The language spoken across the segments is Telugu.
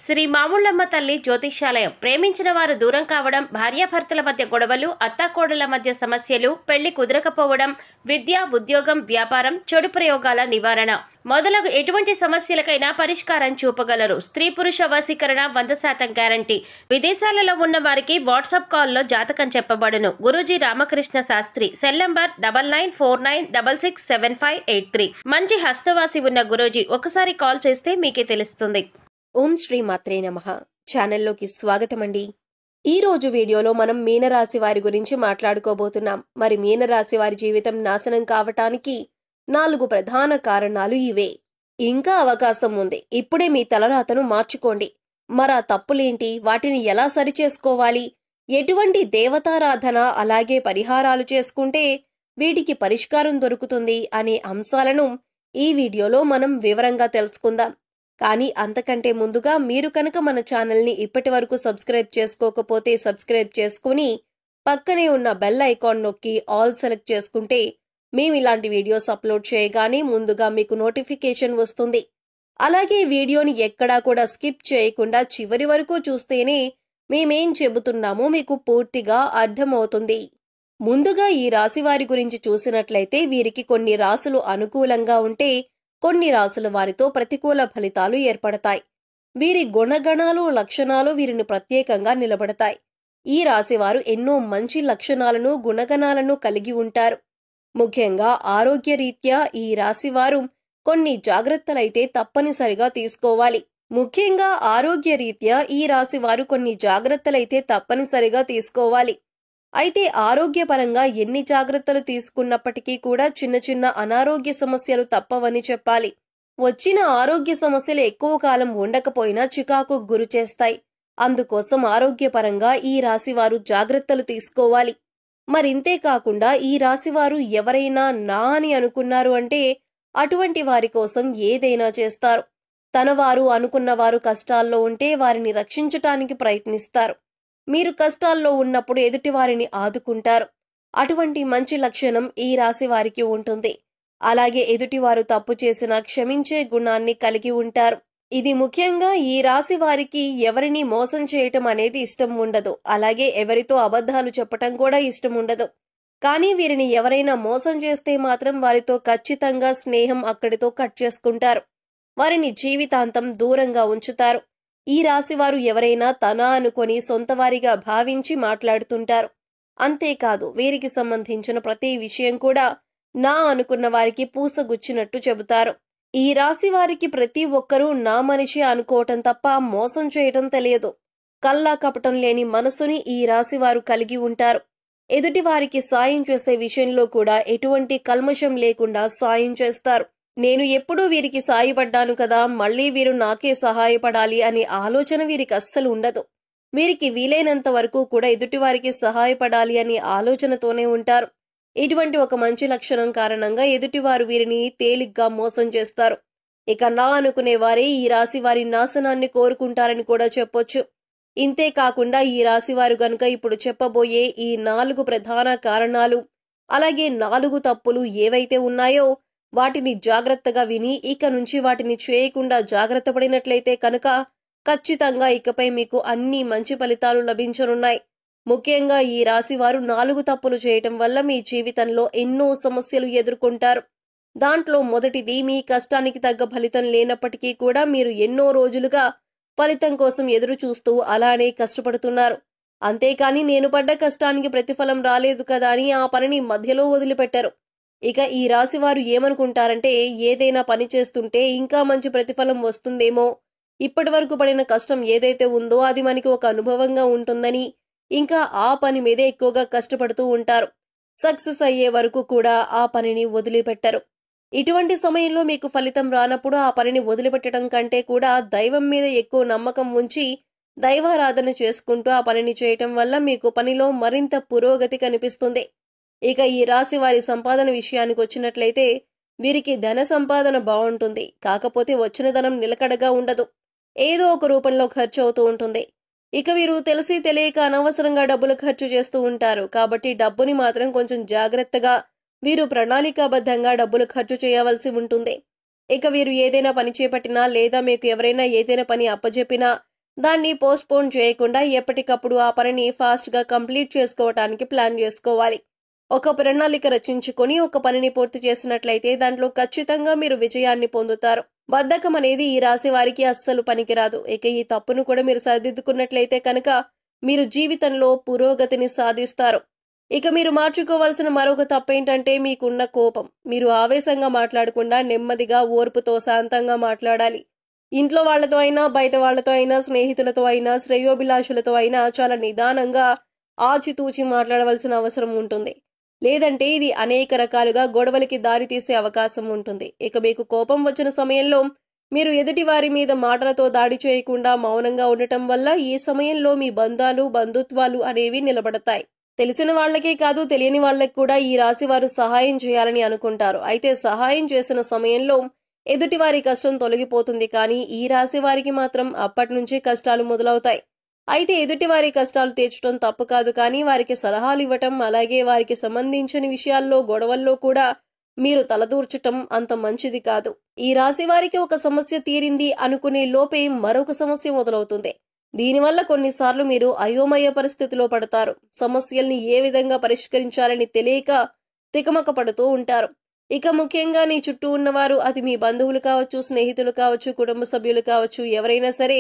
శ్రీ మాముళ్ళమ్మ తల్లి జ్యోతిష్యాలయం. ప్రేమించిన వారు దూరం కావడం, భార్యాభర్తల మధ్య గొడవలు, అత్తాకోడళ్ల మధ్య సమస్యలు, పెళ్లి కుదరకపోవడం, విద్య, ఉద్యోగం, వ్యాపారం, చెడు ప్రయోగాల నివారణ మొదలగు ఎటువంటి సమస్యలకైనా పరిష్కారం చూపగలరు. స్త్రీ పురుష వశీకరణ 100% గ్యారంటీ. విదేశాలలో ఉన్న వారికి వాట్సాప్ కాల్లో జాతకం చెప్పబడును. గురూజీ రామకృష్ణ శాస్త్రి. Cell number 9949667583. మంచి హస్తవాసి ఉన్న గురూజీ ఒకసారి కాల్ చేస్తే మీకే తెలుస్తుంది. ఓం శ్రీ మాత్రే నమః. ఛానల్లోకి స్వాగతమండి. ఈ రోజు వీడియోలో మనం మీనరాశి వారి గురించి మాట్లాడుకోబోతున్నాం. మరి మీనరాశి వారి జీవితం నాశనం కావటానికి 4 ప్రధాన కారణాలు ఇవే. ఇంకా అవకాశం ఉంది. ఇప్పుడే మీ తలరాతను మార్చుకోండి. మరా తప్పులేంటి, వాటిని ఎలా సరిచేసుకోవాలి, ఎటువంటి దేవతారాధన అలాగే పరిహారాలు చేసుకుంటే వీటికి పరిష్కారం దొరుకుతుంది అనే అంశాలను ఈ వీడియోలో మనం వివరంగా తెలుసుకుందాం. కానీ అంతకంటే ముందుగా మీరు కనుక మన ఛానల్ని ఇప్పటి వరకు సబ్స్క్రైబ్ చేసుకోకపోతే సబ్స్క్రైబ్ చేసుకుని పక్కనే ఉన్న బెల్ ఐకాన్ నొక్కి ఆల్ సెలెక్ట్ చేసుకుంటే మేము ఇలాంటి వీడియోస్ అప్లోడ్ చేయగానే ముందుగా మీకు నోటిఫికేషన్ వస్తుంది. అలాగే వీడియోని ఎక్కడా కూడా స్కిప్ చేయకుండా చివరి వరకు చూస్తేనే మేమేం చెబుతున్నామో మీకు పూర్తిగా అర్థమవుతుంది. ముందుగా ఈ రాశి వారి గురించి చూసినట్లయితే వీరికి కొన్ని రాశులు అనుకూలంగా ఉంటే కొన్ని రాశుల వారితో ప్రతికూల ఫలితాలు ఏర్పడతాయి. వీరి గుణగణాలు, లక్షణాలు వీరిని ప్రత్యేకంగా నిలబడతాయి. ఈ రాశివారు ఎన్నో మంచి లక్షణాలను, గుణగణాలను కలిగి ఉంటారు. ముఖ్యంగా ఆరోగ్యరీత్యా ఈ రాశివారు కొన్ని జాగ్రత్తలైతే తప్పనిసరిగా తీసుకోవాలి. అయితే ఆరోగ్యపరంగా ఎన్ని జాగ్రత్తలు తీసుకున్నప్పటికీ కూడా చిన్న చిన్న అనారోగ్య సమస్యలు తప్పవని చెప్పాలి. వచ్చిన ఆరోగ్య సమస్యలు ఎక్కువ కాలం ఉండకపోయినా చికాకు గురి చేస్తాయి. అందుకోసం ఆరోగ్యపరంగా ఈ రాశివారు జాగ్రత్తలు తీసుకోవాలి. మరింతే కాకుండా ఈ రాశివారు ఎవరైనా నా అని అనుకున్నారు అంటే అటువంటి వారి కోసం ఏదైనా చేస్తారు. తనవారు అనుకున్నవారు కష్టాల్లో ఉంటే వారిని రక్షించటానికి ప్రయత్నిస్తారు. మీరు కష్టాల్లో ఉన్నప్పుడు ఎదుటి వారిని ఆదుకుంటారు. అటువంటి మంచి లక్షణం ఈ రాశి వారికి ఉంటుంది. అలాగే ఎదుటివారు తప్పు చేసినా క్షమించే గుణాన్ని కలిగి ఉంటారు. ఇది ముఖ్యంగా ఈ రాశి వారికి ఎవరిని మోసం చేయటం అనేది ఇష్టం ఉండదు. అలాగే ఎవరితో అబద్ధాలు చెప్పటం కూడా ఇష్టం ఉండదు. కానీ వీరిని ఎవరైనా మోసం చేస్తే మాత్రం వారితో ఖచ్చితంగా స్నేహం అక్కడితో కట్ చేసుకుంటారు. వారిని జీవితాంతం దూరంగా ఉంచుతారు. ఈ రాశివారు ఎవరైనా తన అనుకొని సొంతవారిగా భావించి మాట్లాడుతుంటారు. అంతేకాదు వీరికి సంబంధించిన ప్రతి విషయం కూడా నా అనుకున్న వారికి పూసగుచ్చినట్టు చెబుతారు. ఈ రాశి వారికి ప్రతి ఒక్కరూ నా మనిషి అనుకోవటం తప్ప మోసం చేయటం తెలియదు. కల్లా కపటం లేని మనసుని ఈ రాశివారు కలిగి ఉంటారు. ఎదుటి వారికి సాయం చేసే విషయంలో కూడా ఎటువంటి కల్మషం లేకుండా సాయం చేస్తారు. నేను ఎప్పుడూ వీరికి సాయపడ్డాను కదా, మళ్ళీ వీరు నాకే సహాయపడాలి అనే ఆలోచన వీరికి అస్సలు ఉండదు. వీరికి వీలైనంత వరకు కూడా ఎదుటివారికి సహాయపడాలి అనే ఆలోచనతోనే ఉంటారు. ఇటువంటి ఒక మంచి లక్షణం కారణంగా ఎదుటివారు వీరిని తేలిగ్గా మోసం చేస్తారు. ఇక నా అనుకునే వారే ఈ రాశి వారి నాశనాన్ని కోరుకుంటారని కూడా చెప్పొచ్చు. ఇంతే కాకుండా ఈ రాశివారు గనుక ఇప్పుడు చెప్పబోయే ఈ 4 ప్రధాన కారణాలు అలాగే 4 తప్పులు ఏవైతే ఉన్నాయో వాటిని జాగ్రత్తగా విని ఇక నుంచి వాటిని చేయకుండా జాగ్రత్త పడినట్లయితే కనుక ఖచ్చితంగా ఇకపై మీకు అన్ని మంచి ఫలితాలు లభించనున్నాయి. ముఖ్యంగా ఈ రాశివారు 4 తప్పులు చేయటం వల్ల మీ జీవితంలో ఎన్నో సమస్యలు ఎదుర్కొంటారు. దాంట్లో మొదటిది, మీ కష్టానికి తగ్గ ఫలితం లేనప్పటికీ కూడా మీరు ఎన్నో రోజులుగా ఫలితం కోసం ఎదురు చూస్తూ అలానే కష్టపడుతున్నారు. అంతేకాని నేను పడ్డ కష్టానికి ప్రతిఫలం రాలేదు కదా అని ఆ పనిని మధ్యలో వదిలిపెట్టారు. ఇక ఈ రాశివారు ఏమనుకుంటారంటే ఏదైనా పని చేస్తుంటే ఇంకా మంచి ప్రతిఫలం వస్తుందేమో, ఇప్పటి వరకు పడిన కష్టం ఏదైతే ఉందో అది మనకి ఒక అనుభవంగా ఉంటుందని ఇంకా ఆ పని మీదే ఎక్కువగా కష్టపడుతూ ఉంటారు. సక్సెస్ అయ్యే వరకు కూడా ఆ పనిని వదిలిపెట్టరు. ఇటువంటి సమయంలో మీకు ఫలితం రానప్పుడు ఆ పనిని వదిలిపెట్టడం కంటే కూడా దైవం మీద ఎక్కువ నమ్మకం ఉంచి దైవారాధన చేసుకుంటూ ఆ పనిని చేయటం వల్ల మీకు పనిలో మరింత పురోగతి కనిపిస్తుంది. ఇక ఈ రాశి వారి సంపాదన విషయానికి వచ్చినట్లయితే వీరికి ధన సంపాదన బాగుంటుంది. కాకపోతే వచ్చిన ధనం నిలకడగా ఉండదు. ఏదో ఒక రూపంలో ఖర్చు అవుతూ ఉంటుంది. ఇక వీరు తెలిసి తెలియక అనవసరంగా డబ్బులు ఖర్చు చేస్తూ ఉంటారు. కాబట్టి డబ్బుని మాత్రం కొంచెం జాగ్రత్తగా వీరు ప్రణాళికాబద్ధంగా డబ్బులు ఖర్చు చేయవలసి ఉంటుంది. ఇక వీరు ఏదైనా పని చేపట్టినా లేదా మీకు ఎవరైనా ఏదైనా పని అప్పజెప్పినా దాన్ని పోస్ట్పోన్ చేయకుండా ఎప్పటికప్పుడు ఆ పనిని ఫాస్ట్గా కంప్లీట్ చేసుకోవటానికి ప్లాన్ చేసుకోవాలి. ఒక ప్రణాళిక రచించుకొని ఒక పనిని పూర్తి చేసినట్లయితే దాంట్లో ఖచ్చితంగా మీరు విజయాన్ని పొందుతారు. బద్ధకం అనేది ఈ రాశి వారికి అస్సలు పనికిరాదు. ఇక ఈ తప్పును కూడా మీరు సరిదిద్దుకున్నట్లయితే కనుక మీరు జీవితంలో పురోగతిని సాధిస్తారు. ఇక మీరు మార్చుకోవాల్సిన మరొక తప్పేంటంటే మీకున్న కోపం. మీరు ఆవేశంగా మాట్లాడకుండా నెమ్మదిగా ఓర్పుతో శాంతంగా మాట్లాడాలి. ఇంట్లో వాళ్లతో అయినా బయట వాళ్లతో అయినా స్నేహితులతో అయినా శ్రేయోభిలాషులతో అయినా చాలా నిదానంగా ఆచితూచి మాట్లాడవలసిన అవసరం ఉంటుంది. లేదంటే ఇది అనేక రకాలుగా గొడవలకి దారితీసే అవకాశం ఉంటుంది. ఇక మీకు కోపం వచ్చిన సమయంలో మీరు ఎదుటి వారి మీద మాటలతో దాడి చేయకుండా మౌనంగా ఉండటం వల్ల ఈ సమయంలో మీ బంధుత్వాలు అనేవి నిలబడతాయి. తెలిసిన వాళ్లకే కాదు తెలియని వాళ్లకు కూడా ఈ రాశి వారు సహాయం చేయాలని అనుకుంటారు. అయితే సహాయం చేసిన సమయంలో ఎదుటి వారి కష్టం తొలగిపోతుంది, కానీ ఈ రాశి వారికి మాత్రం అప్పటి నుంచి కష్టాలు మొదలవుతాయి. అయితే ఎదుటి వారి కష్టాలు తీర్చడం తప్పు కాదు, కానీ వారికి సలహాలు ఇవ్వటం అలాగే వారికి సంబంధించిన విషయాల్లో గొడవల్లో కూడా మీరు తలదూర్చటం అంత మంచిది కాదు. ఈ రాశి వారికి ఒక సమస్య తీరింది అనుకునే లోపే మరొక సమస్య మొదలవుతుంది. దీనివల్ల కొన్నిసార్లు మీరు అయోమయ పరిస్థితిలో పడతారు. సమస్యల్ని ఏ విధంగా పరిష్కరించాలని తెలియక తికమక పడుతూ ఉంటారు. ఇక ముఖ్యంగా నీ చుట్టూ ఉన్నవారు, అది మీ బంధువులు కావచ్చు, స్నేహితులు కావచ్చు, కుటుంబ సభ్యులు కావచ్చు, ఎవరైనా సరే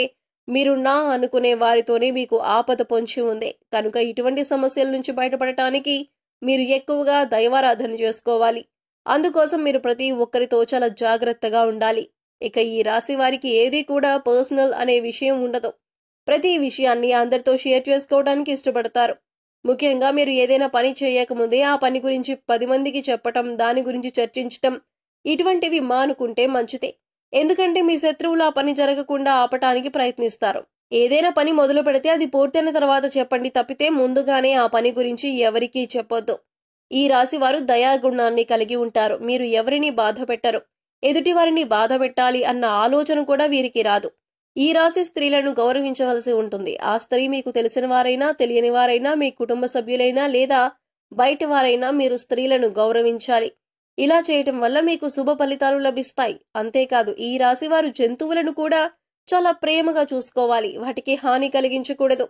మీరు నా అనుకునే వారితోనే మీకు ఆపద పొంచి ఉంది. కనుక ఇటువంటి సమస్యల నుంచి బయటపడటానికి మీరు ఎక్కువగా దైవారాధన చేసుకోవాలి. అందుకోసం మీరు ప్రతి ఒక్కరితో చాలా జాగ్రత్తగా ఉండాలి. ఇక ఈ రాశి వారికి ఏది కూడా పర్సనల్ అనే విషయం ఉండదు. ప్రతి విషయాన్ని అందరితో షేర్ చేసుకోవడానికి ఇష్టపడతారు. ముఖ్యంగా మీరు ఏదైనా పని చేయకముందే ఆ పని గురించి 10 మందికి చెప్పటం, దాని గురించి చర్చించటం ఇటువంటివి మానుకుంటే మంచిదే. ఎందుకంటే మీ శత్రువులు ఆ పని జరగకుండా ఆపటానికి ప్రయత్నిస్తారు. ఏదైనా పని మొదలు పెడితే అది పూర్తయిన తర్వాత చెప్పండి తప్పితే ముందుగానే ఆ పని గురించి ఎవరికీ చెప్పొద్దు. ఈ రాశి వారు దయాగుణాన్ని కలిగి ఉంటారు. మీరు ఎవరిని బాధ పెట్టరు. ఎదుటి వారిని బాధ పెట్టాలి అన్న ఆలోచన కూడా వీరికి రాదు. ఈ రాశి స్త్రీలను గౌరవించవలసి ఉంటుంది. ఆ స్త్రీ మీకు తెలిసిన వారైనా తెలియని వారైనా మీ కుటుంబ సభ్యులైనా లేదా బయట వారైనా మీరు స్త్రీలను గౌరవించాలి. ఇలా చేయటం వల్ల మీకు శుభ ఫలితాలు లభిస్తాయి. అంతేకాదు ఈ రాశి వారు జంతువులను కూడా చాలా ప్రేమగా చూసుకోవాలి. వాటికి హాని కలిగించకూడదు.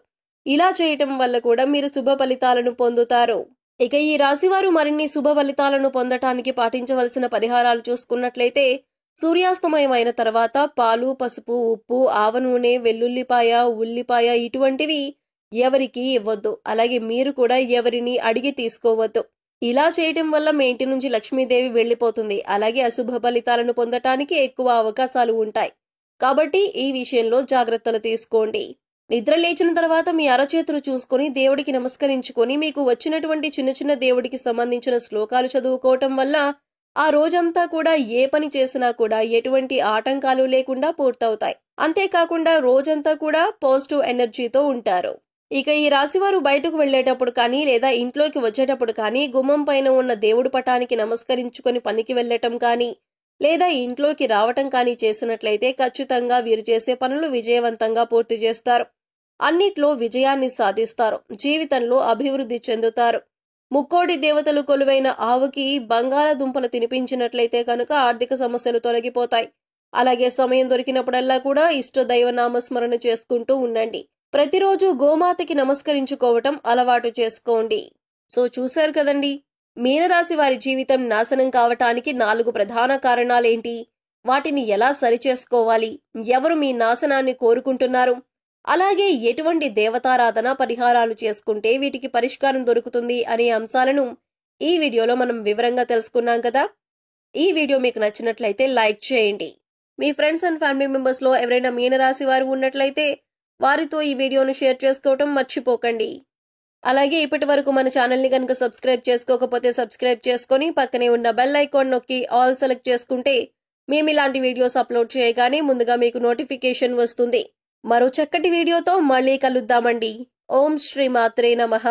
ఇలా చేయటం వల్ల కూడా మీరు శుభ ఫలితాలను పొందుతారు. ఇక ఈ రాశి వారు మరిన్ని శుభ ఫలితాలను పొందటానికి పాటించవలసిన పరిహారాలు చూసుకున్నట్లయితే సూర్యాస్తమయమైన తర్వాత పాలు, పసుపు, ఉప్పు, ఆవ నూనె, వెల్లుల్లిపాయ, ఉల్లిపాయ ఇటువంటివి ఎవరికి ఇవ్వద్దు. అలాగే మీరు కూడా ఎవరిని అడిగి తీసుకోవద్దు. ఇలా చేయటం వల్ల మీ ఇంటి నుంచి లక్ష్మీదేవి వెళ్లిపోతుంది. అలాగే అశుభ ఫలితాలను పొందటానికి ఎక్కువ అవకాశాలు ఉంటాయి. కాబట్టి ఈ విషయంలో జాగ్రత్తలు తీసుకోండి. నిద్ర లేచిన తర్వాత మీ అరచేతులు చూసుకొని దేవుడికి నమస్కరించుకొని మీకు వచ్చినటువంటి చిన్న చిన్న దేవుడికి సంబంధించిన శ్లోకాలు చదువుకోవటం వల్ల ఆ రోజంతా కూడా ఏ పని చేసినా కూడా ఎటువంటి ఆటంకాలు లేకుండా పూర్తవుతాయి. అంతేకాకుండా రోజంతా కూడా పాజిటివ్ ఎనర్జీతో ఉంటారు. ఇక ఈ రాశివారు బయటకు వెళ్లేటప్పుడు కానీ లేదా ఇంట్లోకి వచ్చేటప్పుడు కానీ గుమ్మం పైన ఉన్న దేవుడి పటానికి నమస్కరించుకొని పనికి వెళ్లటం కానీ లేదా ఇంట్లోకి రావటం కానీ చేసినట్లయితే ఖచ్చితంగా వీరు చేసే పనులు విజయవంతంగా పూర్తి చేస్తారు. అన్నిట్లో విజయాన్ని సాధిస్తారు. జీవితంలో అభివృద్ధి చెందుతారు. ముక్కోడి దేవతలు కొలువైన ఆవుకి బంగాళదుంపలు తినిపించినట్లయితే కనుక ఆర్థిక సమస్యలు తొలగిపోతాయి. అలాగే సమయం దొరికినప్పుడల్లా కూడా ఇష్ట దైవ నామస్మరణ చేసుకుంటూ ఉండండి. ప్రతిరోజు గోమాతకి నమస్కరించుకోవటం అలవాటు చేసుకోండి. సో చూశారు కదండి, మీనరాశి వారి జీవితం నాశనం కావటానికి 4 ప్రధాన కారణాలేంటి, వాటిని ఎలా సరిచేసుకోవాలి, ఎవరు మీ నాశనాన్ని కోరుకుంటున్నారు, అలాగే ఎటువంటి దేవతారాధన పరిహారాలు చేసుకుంటే వీటికి పరిష్కారం దొరుకుతుంది అనే అంశాలను ఈ వీడియోలో మనం వివరంగా తెలుసుకున్నాం కదా. ఈ వీడియో మీకు నచ్చినట్లయితే లైక్ చేయండి. మీ ఫ్రెండ్స్ అండ్ ఫ్యామిలీ మెంబర్స్ లో ఎవరైనా మీనరాశి వారు ఉన్నట్లయితే వారితో ఈ వీడియోను షేర్ చేసుకోవటం మర్చిపోకండి. అలాగే ఇప్పటి వరకు మన ఛానల్ని కనుక సబ్స్క్రైబ్ చేసుకోకపోతే సబ్స్క్రైబ్ చేసుకొని పక్కనే ఉన్న బెల్ ఐకాన్ నొక్కి ఆల్ సెలెక్ట్ చేసుకుంటే మేము ఇలాంటి వీడియోస్ అప్లోడ్ చేయగానే ముందుగా మీకు నోటిఫికేషన్ వస్తుంది. మరో చక్కటి వీడియోతో మళ్ళీ కలుద్దామండి. ఓం శ్రీ మాత్రే నమః.